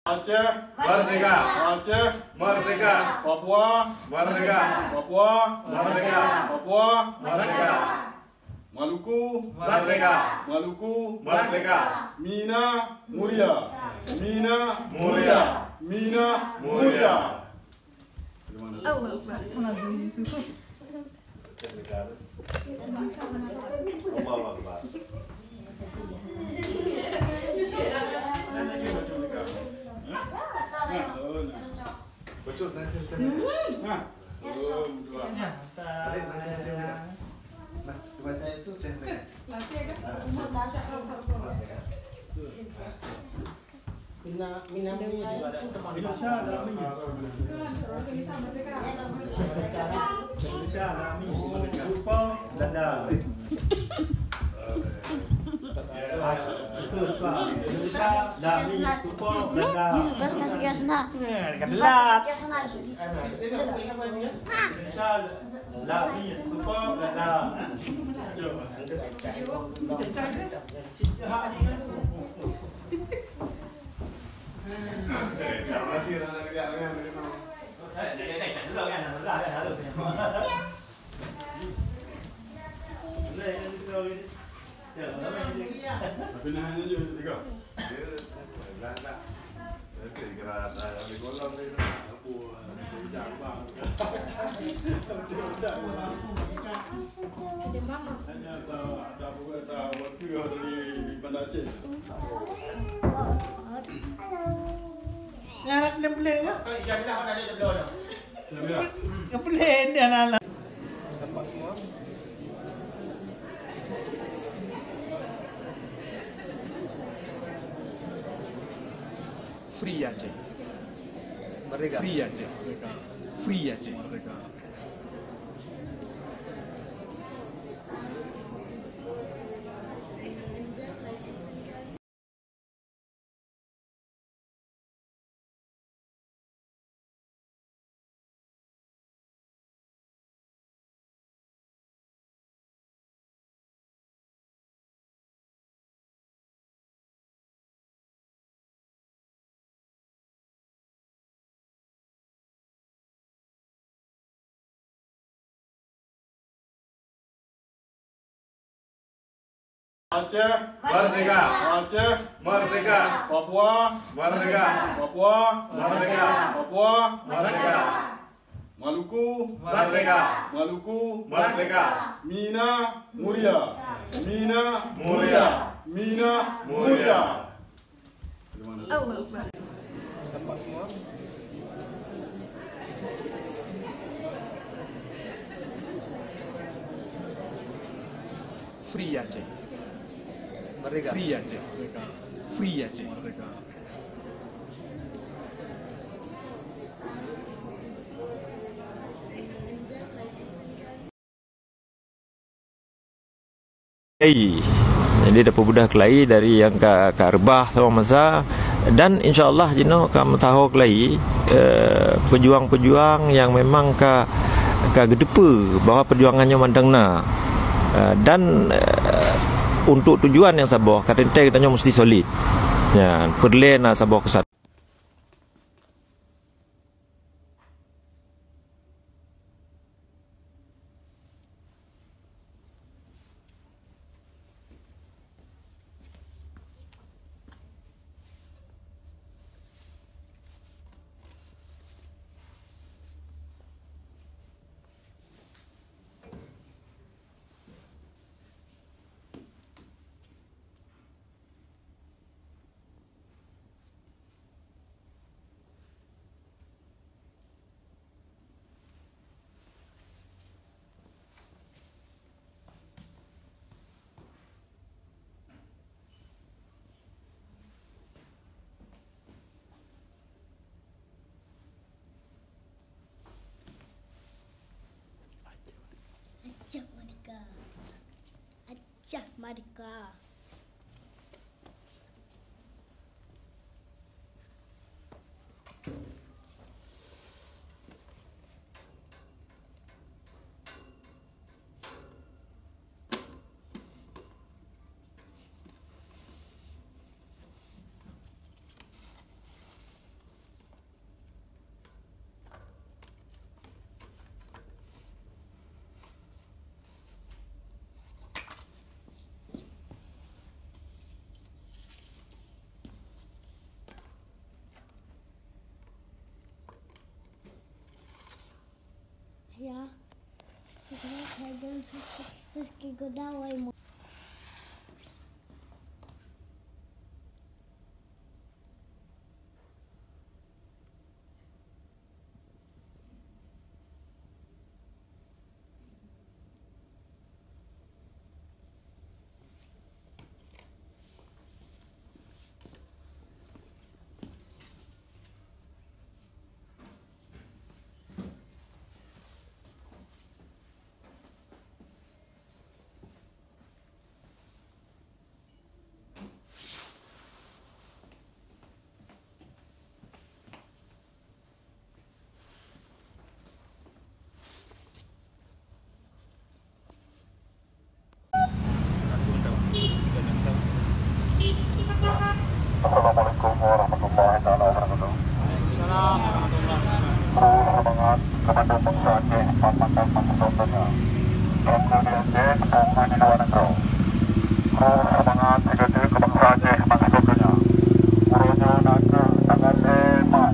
Aceh merdeka. Aceh merdeka. Papua merdeka. Papua merdeka. Papua merdeka. Maluku merdeka. Maluku merdeka. Mina mulia. Mina mulia. Mina mulia. Allah Akbar. Allah Akbar. Betul nanti Nah, dua. Tapi nahannya juga tiga. Hanya tak buat waktu dari Bandar Aceh. Anak dia boleh ke? Kalau jam bila mana dia belum? Dia boleh dia anak. Free Aceh. Merdeka. Free Aceh. Free Aceh. Aceh merdeka. Aceh merdeka. Papua merdeka. Papua merdeka. Papua merdeka. Maluku merdeka. Maluku merdeka. Mina mulia. Mina mulia. Mina mulia. Allah Akbar. Free Aceh. Merdeka. Free Aceh. Free Aceh. Jadi dapat budak kelai dari yang ke Rebah sama masa dan insyaallah jino kamu tahu kelai pejuang-pejuang yang memang ke gedepa bahwa perjuangannya mandangna dan untuk tujuan yang sabar kata kita mesti solid ya perlena sabar kesat. Aceh merdeka. Aceh merdeka. ya. Saya jangan meski godawai mo. Assalamualaikum warahmatullahi wabarakatuh. Semangat Komando Bangsa Aceh, Pamantau Masuknya. Komando Aceh, Pembangunan di luar negeri. Semangat Sekretari Bangsa Aceh, Masuknya. Uronya naga tangan lemak.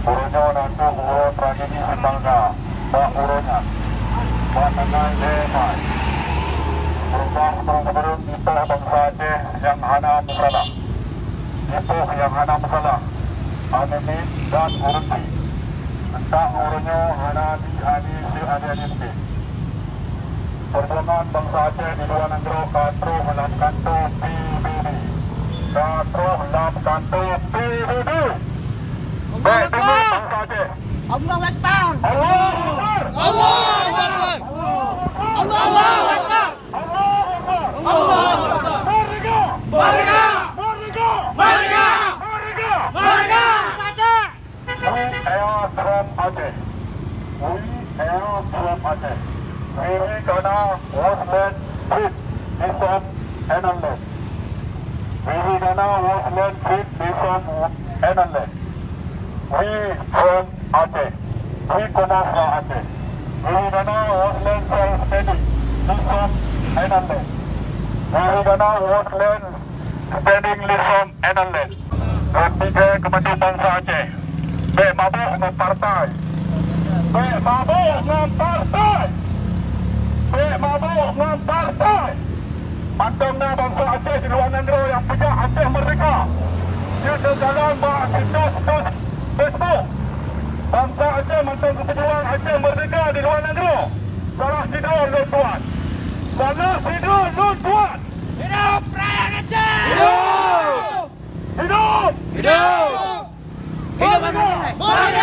Uronya naga uro tragedi Sembangga. Pak uronya. Pak tangan lemak. Sebelum itu bangsa Aceh yang hana masalah. Itu yang hana masalah. Anemik dan urunti. Tentang urunnya hana di si adik-adik. Perjuangan bangsa Aceh di luar negeri katro dalam kanto PBB. Katro dalam kanto PBB. Baik, bangsa Aceh. Allahu Akbar. Allahu Akbar. Allahu Akbar. Allahu Akbar. Merdeka! Merdeka! Merdeka! Merdeka! Merdeka! Merdeka! Aceh. We are from Aceh. We are from Aceh. We gonna was land fit Islam and land. We gonna was land fit Islam and land. We from Aceh. We come from Aceh. We gonna was land self-standing Islam and land. We gonna was land standing Islam and land. Ketiga Komando Bangsa Aceh. Baik mabuk dengan partai. Baik mabuk dengan partai. Baik mabuk dengan partai. Pantangnya bangsa Aceh di luar negeri yang punya Aceh merdeka. Dia dalam situs Facebook. Bangsa Aceh mantang keperluan Aceh merdeka di luar negeri. Salah sidro lu tuan. Salah sidro lu tuan. Hidup rakyat Aceh. Hidup! Hidup! Hidup Aceh. Merdeka!